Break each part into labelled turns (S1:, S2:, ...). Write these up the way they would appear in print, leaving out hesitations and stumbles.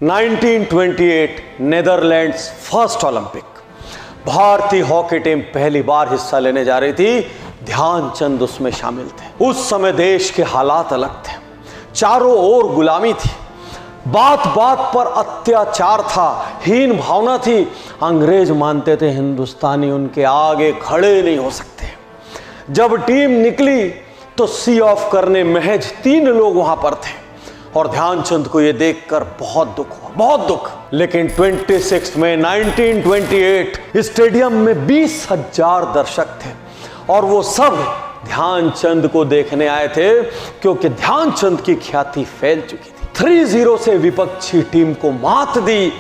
S1: 1928 Netherlands first Olympic. भारतीय hockey team पहली बार हिस्सा लेने जा रही थी। ध्यानचंद उसमें शामिल थे। उस समय देश के हालात अलग थे, चारों ओर गुलामी थी, बात बात पर अत्याचार था, हीन भावना थी। अंग्रेज मानते थे हिंदुस्तानी उनके आगे खड़े नहीं हो सकते। जब टीम निकली तो सी ऑफ करने महज 3 लोग वहां पर थे और ध्यानचंद को यह देखकर बहुत दुख हुआ, बहुत दुख। लेकिन 26 मई 1928 स्टेडियम में 20,000 दर्शक थे और वो सब ध्यानचंद को देखने आए थे क्योंकि ध्यानचंद की ख्याति फैल चुकी थी। 3-0 से विपक्षी टीम को मात दी।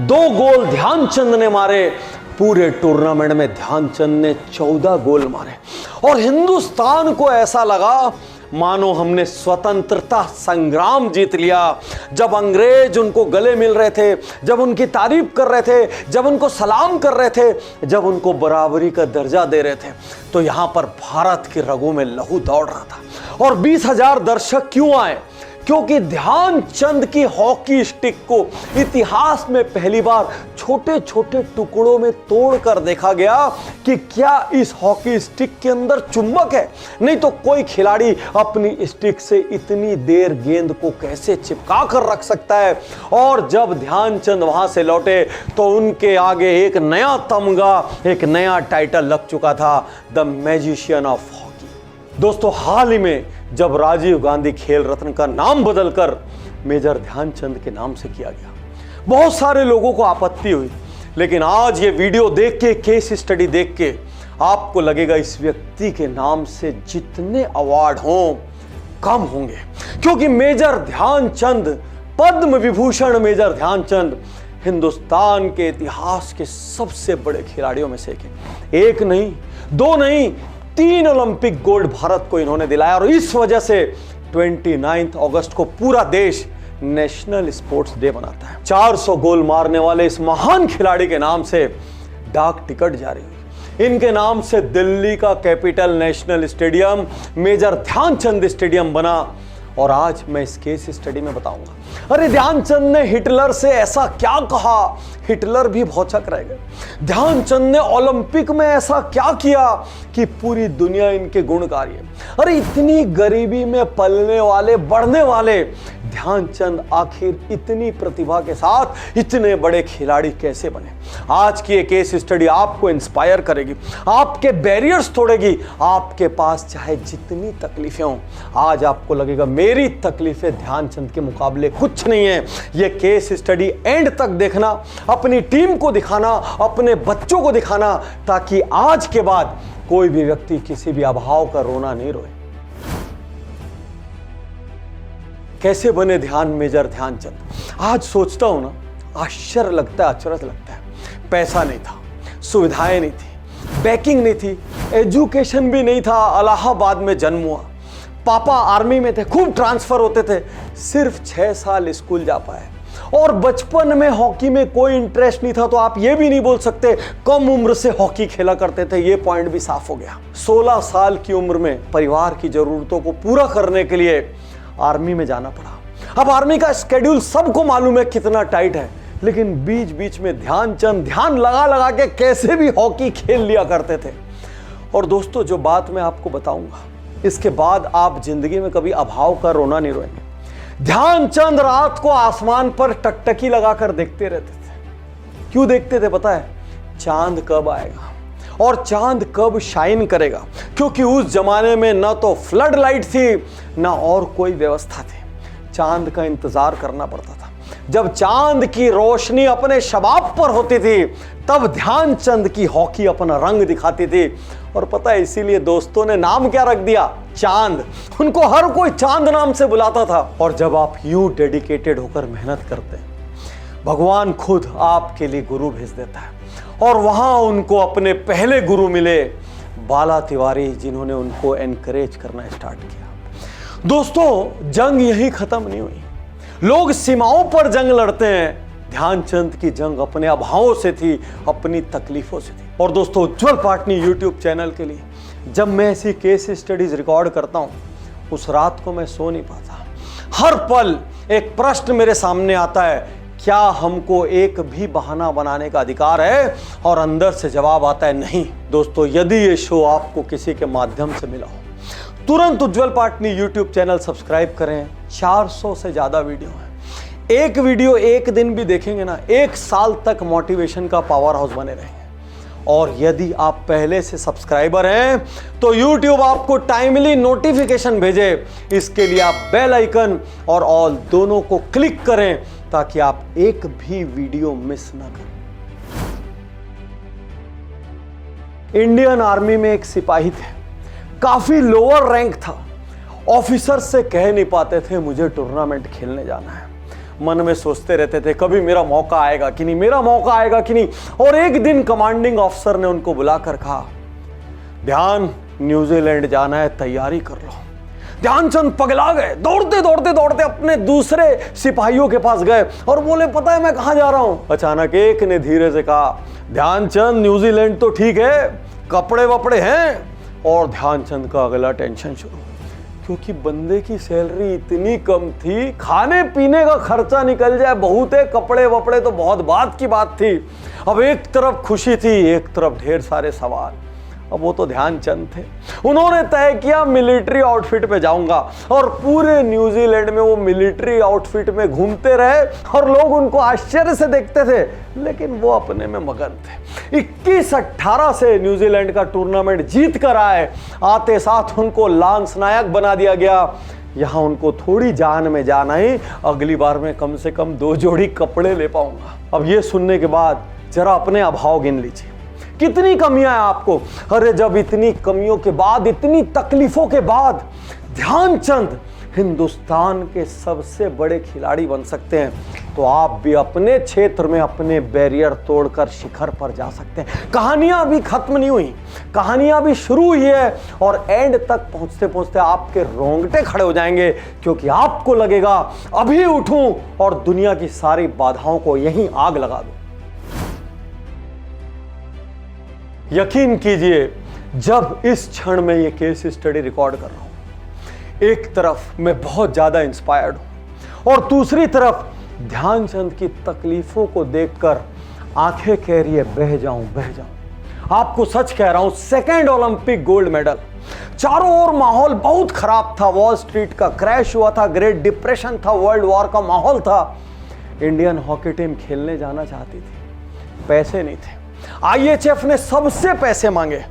S1: 2 गोल ध्यानचंद ने मारे। पूरे टूर्नामेंट में ध्यानचंद ने 14 गोल मारे और हिंदुस्तान को ऐसा लगा मानो हमने स्वतंत्रता संग्राम जीत लिया। जब अंग्रेज उनको गले मिल रहे थे, जब उनकी तारीफ कर रहे थे, जब उनको सलाम कर रहे थे, जब उनको बराबरी का दर्जा दे रहे थे, तो यहां पर भारत की रगों में लहू दौड़ रहा था। और 20,000 दर्शक क्यों आए? क्योंकि ध्यानचंद की हॉकी स्टिक को इतिहास में पहली बार छोटे छोटे टुकड़ों में तोड़कर देखा गया कि क्या इस हॉकी स्टिक के अंदर चुंबक है। नहीं तो कोई खिलाड़ी अपनी स्टिक से इतनी देर गेंद को कैसे चिपका कर रख सकता है। और जब ध्यानचंद वहां से लौटे तो उनके आगे एक नया तमगा, एक नया टाइटल लग चुका था, द मैजिशियन ऑफ हॉकी। दोस्तों, हाल ही में जब राजीव गांधी खेल रत्न का नाम बदलकर मेजर ध्यानचंद के नाम से किया गया, बहुत सारे लोगों को आपत्ति हुई। लेकिन आज ये वीडियो देख के, केस स्टडी देख के आपको लगेगा इस व्यक्ति के नाम से जितने अवार्ड हों कम होंगे, क्योंकि मेजर ध्यानचंद, पद्म विभूषण मेजर ध्यानचंद हिंदुस्तान के इतिहास के सबसे बड़े खिलाड़ियों में से एक नहीं, 2 नहीं, 3 ओलंपिक गोल्ड भारत को इन्होंने दिलाया। और इस वजह से 29 अगस्त को पूरा देश नेशनल स्पोर्ट्स डे मनाता है। 400 गोल मारने वाले इस महान खिलाड़ी के नाम से डाक टिकट जारी हुई। इनके नाम से दिल्ली का capital national stadium major Dhyanchand stadium बना। और आज मैं इस केस स्टडी में बताऊंगा, अरे ध्यानचंद ने हिटलर से ऐसा क्या कहा, हिटलर भी भौचक रह गए। ध्यानचंद ने ओलंपिक में ऐसा क्या किया कि पूरी दुनिया इनके गुणकारी है। अरे इतनी गरीबी में पलने वाले, बढ़ने वाले ध्यानचंद आखिर इतनी प्रतिभा के साथ इतने बड़े खिलाड़ी कैसे बने। आज की ये केस स्टडी आपको इंस्पायर करेगी, आपके बैरियर्स तोड़ेगी। आपके पास चाहे जितनी तकलीफें हों, आज आपको लगेगा मेरी तकलीफें ध्यानचंद के मुकाबले कुछ नहीं है। ये केस स्टडी एंड तक देखना, अपनी टीम को दिखाना, अपने बच्चों को दिखाना, ताकि आज के बाद कोई भी व्यक्ति किसी भी अभाव का रोना नहीं रोए। कैसे बने मेजर ध्यानचंद? आज सोचता हूं ना, आश्चर्य लगता है, अचरज लगता है। पैसा नहीं था, सुविधाएं नहीं थी, बैकिंग नहीं थी, एजुकेशन भी नहीं था। इलाहाबाद में जन्म हुआ, पापा आर्मी में थे, खूब ट्रांसफर होते थे, सिर्फ 6 साल स्कूल जा पाए। और बचपन में हॉकी में कोई इंटरेस्ट नहीं था, तो आप ये भी नहीं बोल सकते कम उम्र से हॉकी खेला करते थे। ये पॉइंट भी साफ हो गया। 16 साल की उम्र में परिवार की जरूरतों को पूरा करने के लिए आर्मी में जाना पड़ा। अब आर्मी का शेड्यूल सबको मालूम है कितना टाइट है, लेकिन बीच बीच में ध्यानचंद ध्यान लगा लगा के कैसे भी हॉकी खेल लिया करते थे। और दोस्तों, जो बात मैं आपको बताऊंगा, इसके बाद आप जिंदगी में कभी अभाव का रोना नहीं रोएंगे। ध्यानचंद रात को आसमान पर टकटकी लगाकर देखते रहते थे। क्यों देखते थे पता है? चांद कब आएगा और चांद कब शाइन करेगा, क्योंकि उस जमाने में ना तो फ्लड लाइट थी, ना और कोई व्यवस्था थी। चांद का इंतजार करना पड़ता था। जब चांद की रोशनी अपने शबाब पर होती थी, तब ध्यानचंद की हॉकी अपना रंग दिखाती थी। और पता है, इसीलिए दोस्तों ने नाम क्या रख दिया? चांद। उनको हर कोई चांद नाम से बुलाता था। और जब आप यूं डेडिकेटेड होकर मेहनत करते हैं, भगवान खुद आपके लिए गुरु भेज देता है। और वहां उनको अपने पहले गुरु मिले, बाला तिवारी, जिन्होंने उनको एनकरेज करना स्टार्ट किया। दोस्तों, जंग यही खत्म नहीं हुई। लोग सीमाओं पर जंग लड़ते हैं। ध्यानचंद की जंग अपने अभावों से थी, अपनी तकलीफों से थी। और दोस्तों, उज्जवल पाटनी यूट्यूब चैनल के लिए जब मैं ऐसी केस स्टडीज रिकॉर्ड करता हूं, उस रात को मैं सो नहीं पाता। हर पल एक प्रश्न मेरे सामने आता है, क्या हमको एक भी बहाना बनाने का अधिकार है? और अंदर से जवाब आता है नहीं। दोस्तों, यदि ये शो आपको किसी के माध्यम से मिला हो, तुरंत उज्जवल पाटनी यूट्यूब चैनल सब्सक्राइब करें। 400 से ज्यादा वीडियो है। एक वीडियो एक दिन भी देखेंगे ना, 1 साल तक मोटिवेशन का पावर हाउस बने रहेंगे। और यदि आप पहले से सब्सक्राइबर हैं तो YouTube आपको टाइमली नोटिफिकेशन भेजे। इसके लिए आप बेल आइकन और ऑल दोनों को क्लिक करें ताकि आप एक भी वीडियो मिस ना करें। इंडियन आर्मी में एक सिपाही थे, काफी लोअर रैंक था। ऑफिसर से कह नहीं पाते थे मुझे टूर्नामेंट खेलने जाना है। मन में सोचते रहते थे कभी मेरा मौका आएगा कि नहीं, मेरा मौका आएगा कि नहीं। और एक दिन कमांडिंग ऑफिसर ने उनको बुलाकर कहा, ध्यान, न्यूजीलैंड जाना है, तैयारी कर लो। ध्यानचंद पगला गए, दौड़ते दौड़ते दौड़ते अपने दूसरे सिपाहियों के पास गए और बोले, पता है मैं कहां जा रहा हूं? अचानक एक ने धीरे से कहा, ध्यानचंद, न्यूजीलैंड तो ठीक है, कपड़े वपड़े हैं। और ध्यानचंद का अगला टेंशन शुरू, क्योंकि बंदे की सैलरी इतनी कम थी, खाने पीने का खर्चा निकल जाए बहुत है, कपड़े वपड़े तो बहुत बात की बात थी। अब एक तरफ खुशी थी, एक तरफ ढेर सारे सवाल। अब वो तो ध्यानचंद थे, उन्होंने तय किया मिलिट्री आउटफिट में जाऊंगा। और पूरे न्यूजीलैंड में वो मिलिट्री आउटफिट में घूमते रहे और लोग उनको आश्चर्य से देखते थे, लेकिन वो अपने में मगन थे। 21-18 से न्यूजीलैंड का टूर्नामेंट जीत कर आए, आते साथ उनको लांस नायक बना दिया गया। यहां उनको थोड़ी जान में जान आई, अगली बार में कम से कम 2 जोड़ी कपड़े ले पाऊंगा। अब ये सुनने के बाद जरा अपने अभाव गिन लीजिए, कितनी कमियां हैं आपको। अरे जब इतनी कमियों के बाद, इतनी तकलीफों के बाद ध्यानचंद हिंदुस्तान के सबसे बड़े खिलाड़ी बन सकते हैं, तो आप भी अपने क्षेत्र में अपने बैरियर तोड़कर शिखर पर जा सकते हैं। कहानियां अभी खत्म नहीं हुई, कहानियां अभी शुरू हुई है। और एंड तक पहुंचते पहुंचते आपके रोंगटे खड़े हो जाएंगे, क्योंकि आपको लगेगा अभी उठूं और दुनिया की सारी बाधाओं को यहीं आग लगा दूं। यकीन कीजिए, जब इस क्षण में ये केस स्टडी रिकॉर्ड कर रहा हूं, एक तरफ मैं बहुत ज्यादा इंस्पायर्ड हूं और दूसरी तरफ ध्यानचंद की तकलीफों को देखकर आंखें कह रही है बह जाऊं, बह जाऊं। आपको सच कह रहा हूं, 2nd ओलंपिक गोल्ड मेडल। चारों ओर माहौल बहुत खराब था, वॉल स्ट्रीट का क्रैश हुआ था, ग्रेट डिप्रेशन था, वर्ल्ड वॉर का माहौल था। इंडियन हॉकी टीम खेलने जाना चाहती थी, पैसे नहीं थे। IHF ने सबसे पैसे मांगे,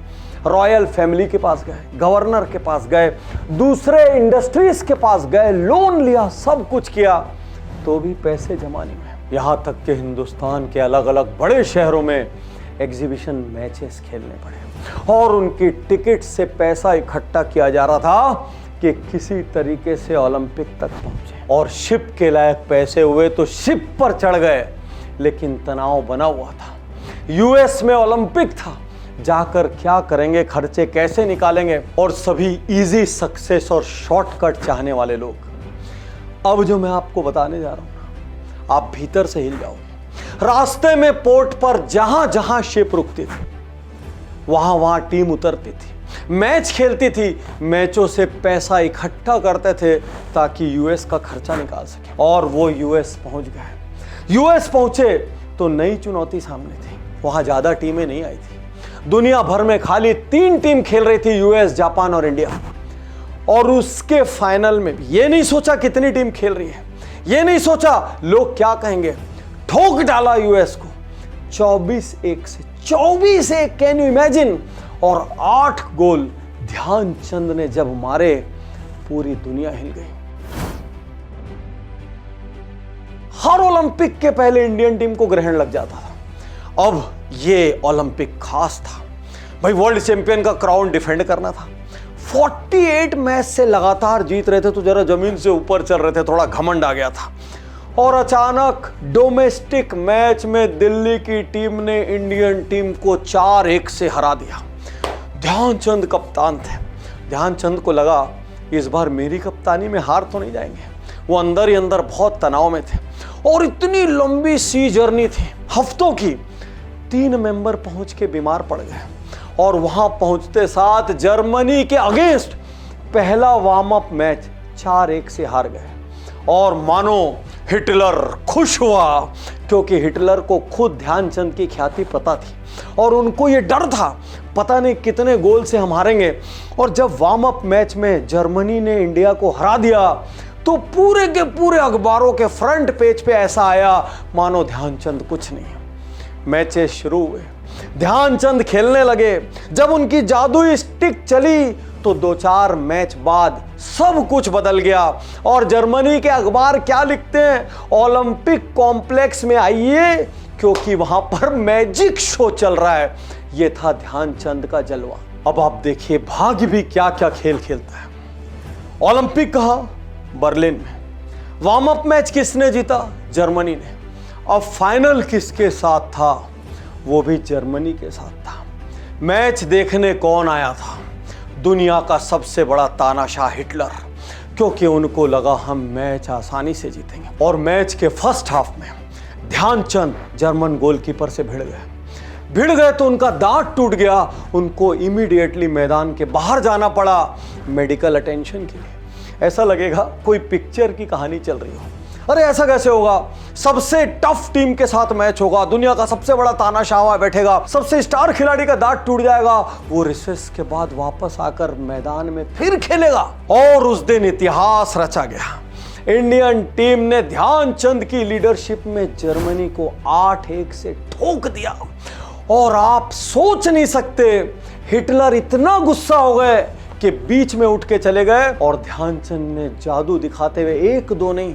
S1: रॉयल फैमिली के पास गए, गवर्नर के पास गए, दूसरे इंडस्ट्रीज के पास गए, लोन लिया, सब कुछ किया, तो भी पैसे जमा नहीं हुए। यहां तक कि हिंदुस्तान के अलग अलग बड़े शहरों में एग्जीबिशन मैचेस खेलने पड़े और उनकी टिकट से पैसा इकट्ठा किया जा रहा था कि किसी तरीके से ओलंपिक तक पहुंचे। और शिप के लायक पैसे हुए तो शिप पर चढ़ गए, लेकिन तनाव बना हुआ था। US में ओलंपिक था, जाकर क्या करेंगे, खर्चे कैसे निकालेंगे, और सभी इजी सक्सेस और शॉर्टकट चाहने वाले लोग। अब जो मैं आपको बताने जा रहा हूं, आप भीतर से हिल जाओगे। रास्ते में पोर्ट पर जहां जहां शिप रुकती थी, वहां वहां टीम उतरती थी, मैच खेलती थी, मैचों से पैसा इकट्ठा करते थे ताकि US का खर्चा निकाल सके। और वो US पहुंच गए। US पहुंचे तो नई चुनौती सामने थी, वहां ज्यादा टीमें नहीं आई थी। दुनिया भर में खाली 3 टीम खेल रही थी, US, जापान और इंडिया। और उसके फाइनल में भी ये नहीं सोचा कितनी टीम खेल रही है, ये नहीं सोचा लोग क्या कहेंगे, ठोक डाला US को 24-1 से। 24-1, कैन यू इमेजिन? और 8 गोल ध्यानचंद ने जब मारे, पूरी दुनिया हिल गई। हर ओलंपिक के पहले इंडियन टीम को ग्रहण लग जाता था। अब ये ओलंपिक खास था भाई, वर्ल्ड चैंपियन का क्राउन डिफेंड करना था। 48 मैच से लगातार जीत रहे थे, तो जरा जमीन से ऊपर चल रहे थे, थोड़ा घमंड आ गया था। और अचानक डोमेस्टिक मैच में दिल्ली की टीम ने इंडियन टीम को 4-1 से हरा दिया। ध्यानचंद कप्तान थे। ध्यानचंद को लगा इस बार मेरी कप्तानी में हार तो नहीं जाएंगे। वो अंदर ही अंदर बहुत तनाव में थे और इतनी लंबी सी जर्नी थी, हफ्तों की। 3 मेंबर पहुंच के बीमार पड़ गए और वहां पहुंचते साथ जर्मनी के अगेंस्ट पहला वार्म अप मैच 4-1 से हार गए। और मानो हिटलर खुश हुआ क्योंकि हिटलर को खुद ध्यानचंद की ख्याति पता थी और उनको ये डर था पता नहीं कितने गोल से हम हारेंगे। और जब वार्म अप मैच में जर्मनी ने इंडिया को हरा दिया तो पूरे के पूरे अखबारों के फ्रंट पेज पे ऐसा आया मानो ध्यानचंद कुछ नहीं है। मैचेस शुरू हुए, ध्यानचंद खेलने लगे। जब उनकी जादुई स्टिक चली तो 2-4 मैच बाद सब कुछ बदल गया। और जर्मनी के अखबार क्या लिखते हैं, ओलंपिक कॉम्प्लेक्स में आइए क्योंकि वहां पर मैजिक शो चल रहा है। यह था ध्यानचंद का जलवा। अब आप देखिए भाग्य भी क्या क्या खेल खेलता है। ओलंपिक कहा बर्लिन में, वार्म अप मैच किसने जीता, जर्मनी ने। अब फाइनल किसके साथ था, वो भी जर्मनी के साथ था। मैच देखने कौन आया था, दुनिया का सबसे बड़ा तानाशाह हिटलर, क्योंकि उनको लगा हम मैच आसानी से जीतेंगे। और मैच के फर्स्ट हाफ में ध्यानचंद जर्मन गोलकीपर से भिड़ गए तो उनका दांत टूट गया। उनको इमीडिएटली मैदान के बाहर जाना पड़ा मेडिकल अटेंशन के लिए। ऐसा लगेगा कोई पिक्चर की कहानी चल रही हो। अरे ऐसा कैसे होगा, सबसे टफ टीम के साथ मैच होगा, दुनिया का सबसे बड़ा तानाशाह बैठेगा, सबसे स्टार खिलाड़ी का दांत टूट जाएगा, वो रिसेस के बाद वापस आकर मैदान में फिर खेलेगा। और उस दिन इतिहास रचा गया। इंडियन टीम ने ध्यानचंद की लीडरशिप में जर्मनी को 8-1 से ठोक दिया। और आप सोच नहीं सकते, हिटलर इतना गुस्सा हो गए कि बीच में उठ के चले गए और ध्यानचंद ने जादू दिखाते हुए 1-2 नहीं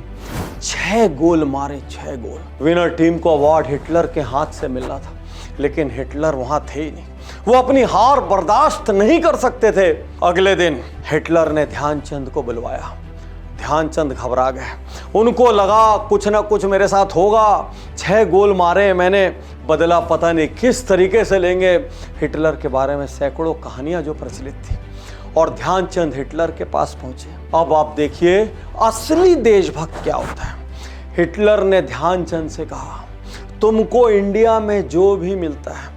S1: 6 गोल मारे, 6 गोल। विनर टीम को अवार्ड हिटलर के हाथ से मिलना था, लेकिन हिटलर वहां थे ही नहीं। वो अपनी हार बर्दाश्त नहीं कर सकते थे। अगले दिन हिटलर ने ध्यानचंद को बुलवाया। ध्यानचंद घबरा गए, उनको लगा कुछ ना कुछ मेरे साथ होगा। 6 गोल मारे मैंने, बदला पता नहीं किस तरीके से लेंगे। हिटलर के बारे में सैकड़ों कहानियां जो प्रचलित थी। और ध्यानचंद हिटलर के पास पहुंचे। अब आप देखिए असली देशभक्त क्या होता है। हिटलर ने ध्यानचंद से कहा, तुमको इंडिया में जो भी मिलता है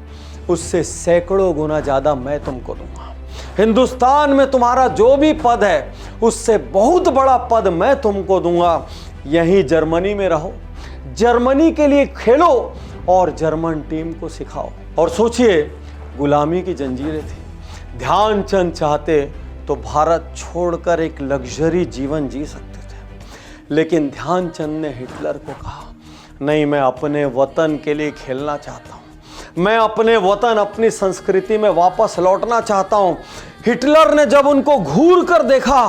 S1: उससे सैकड़ों गुना ज्यादा मैं तुमको दूंगा। हिंदुस्तान में तुम्हारा जो भी पद है उससे बहुत बड़ा पद मैं तुमको दूंगा। यहीं जर्मनी में रहो, जर्मनी के लिए खेलो और जर्मन टीम को सिखाओ। और सोचिए, गुलामी की जंजीरें थी। ध्यानचंद चाहते तो भारत छोड़कर एक लग्जरी जीवन जी सकते थे, लेकिन ध्यानचंद ने हिटलर को कहा, नहीं, मैं अपने वतन के लिए खेलना चाहता हूं, मैं अपने वतन अपनी संस्कृति में वापस लौटना चाहता हूं। हिटलर ने जब उनको घूर कर देखा,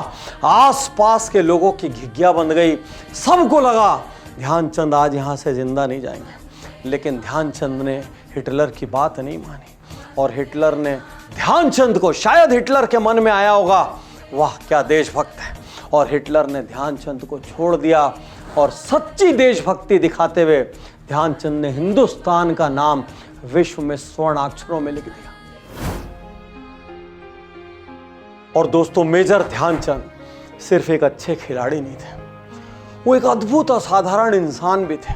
S1: आसपास के लोगों की घिघिया बंध गई। सबको लगा ध्यानचंद आज यहां से जिंदा नहीं जाएंगे, लेकिन ध्यानचंद ने हिटलर की बात नहीं मानी। और हिटलर ने ध्यानचंद को, शायद हिटलर के मन में आया होगा, वाह क्या देशभक्त है, और हिटलर ने ध्यानचंद को छोड़ दिया। और सच्ची देशभक्ति दिखाते हुए ध्यानचंद ने हिंदुस्तान का नाम विश्व में स्वर्ण अक्षरों में लिख दिया। और दोस्तों, मेजर ध्यानचंद सिर्फ एक अच्छे खिलाड़ी नहीं थे, वो एक अद्भुत असाधारण इंसान भी थे।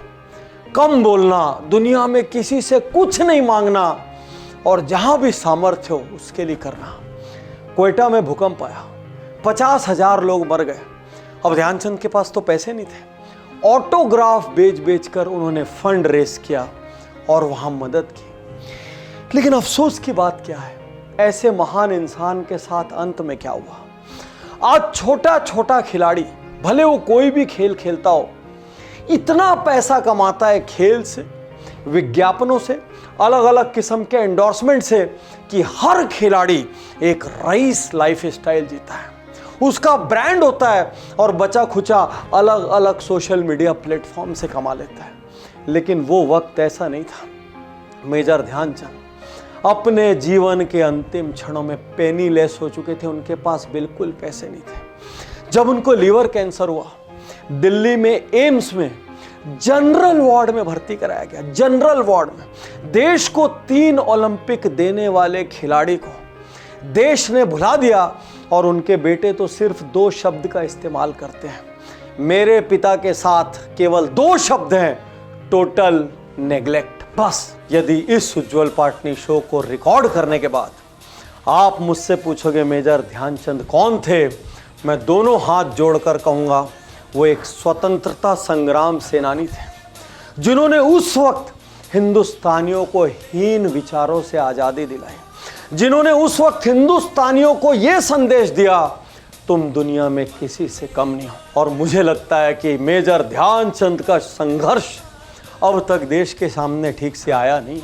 S1: कम बोलना, दुनिया में किसी से कुछ नहीं मांगना और जहां भी सामर्थ्य हो उसके लिए करना। क्वेटा में भूकंप आया, 50,000 लोग मर गए। अब ध्यानचंद के पास तो पैसे नहीं थे, ऑटोग्राफ बेच कर उन्होंने फंड रेस किया और वहां मदद की। लेकिन अफसोस की बात क्या है, ऐसे महान इंसान के साथ अंत में क्या हुआ। आज छोटा छोटा खिलाड़ी, भले वो कोई भी खेल खेलता हो, इतना पैसा कमाता है खेल से, विज्ञापनों से, अलग अलग किस्म के एंडोर्समेंट से, कि हर खिलाड़ी एक रईस लाइफ स्टाइल जीता है, उसका ब्रांड होता है और बचा खुचा अलग अलग सोशल मीडिया प्लेटफॉर्म से कमा लेता है। लेकिन वो वक्त ऐसा नहीं था। मेजर ध्यानचंद अपने जीवन के अंतिम क्षणों में पेनीलेस हो चुके थे, उनके पास बिल्कुल पैसे नहीं थे। जब उनको लीवर कैंसर हुआ, दिल्ली में एम्स में जनरल वार्ड में भर्ती कराया गया। जनरल वार्ड में देश को 3 ओलंपिक देने वाले खिलाड़ी को देश ने भुला दिया और उनके बेटे तो सिर्फ 2 शब्द का इस्तेमाल करते हैं। मेरे पिता के साथ केवल 2 शब्द हैं, टोटल नेग्लेक्ट। बस यदि इस उज्जवल पाटनी शो को रिकॉर्ड करने के बाद आप मुझसे पूछोगे मेजर ध्यानचंद कौन थे, मैं दोनों हाथ जोड़कर कहूंगा वो एक स्वतंत्रता संग्राम सेनानी थे जिन्होंने उस वक्त हिंदुस्तानियों को हीन विचारों से आजादी दिलाई, जिन्होंने उस वक्त हिंदुस्तानियों को यह संदेश दिया तुम दुनिया में किसी से कम नहीं हो। और मुझे लगता है कि मेजर ध्यानचंद का संघर्ष अब तक देश के सामने ठीक से आया नहीं।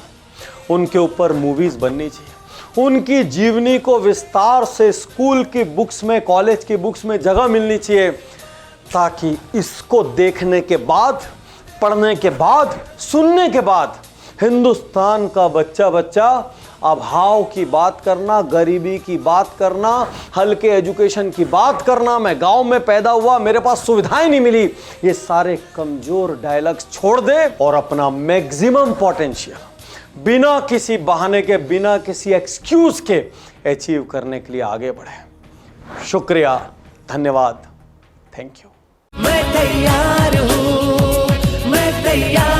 S1: उनके ऊपर मूवीज बननी चाहिए, उनकी जीवनी को विस्तार से स्कूल की बुक्स में, कॉलेज की बुक्स में जगह मिलनी चाहिए, ताकि इसको देखने के बाद, पढ़ने के बाद, सुनने के बाद हिंदुस्तान का बच्चा बच्चा अभाव की बात करना, गरीबी की बात करना, हल्के एजुकेशन की बात करना, मैं गांव में पैदा हुआ, मेरे पास सुविधाएं नहीं मिली, ये सारे कमजोर डायलॉग्स छोड़ दे और अपना मैक्सिमम पोटेंशियल बिना किसी बहाने के, बिना किसी एक्सक्यूज के अचीव करने के लिए आगे बढ़े। शुक्रिया, धन्यवाद, थैंक यू।
S2: मैं तैयार हूँ, मैं तैयार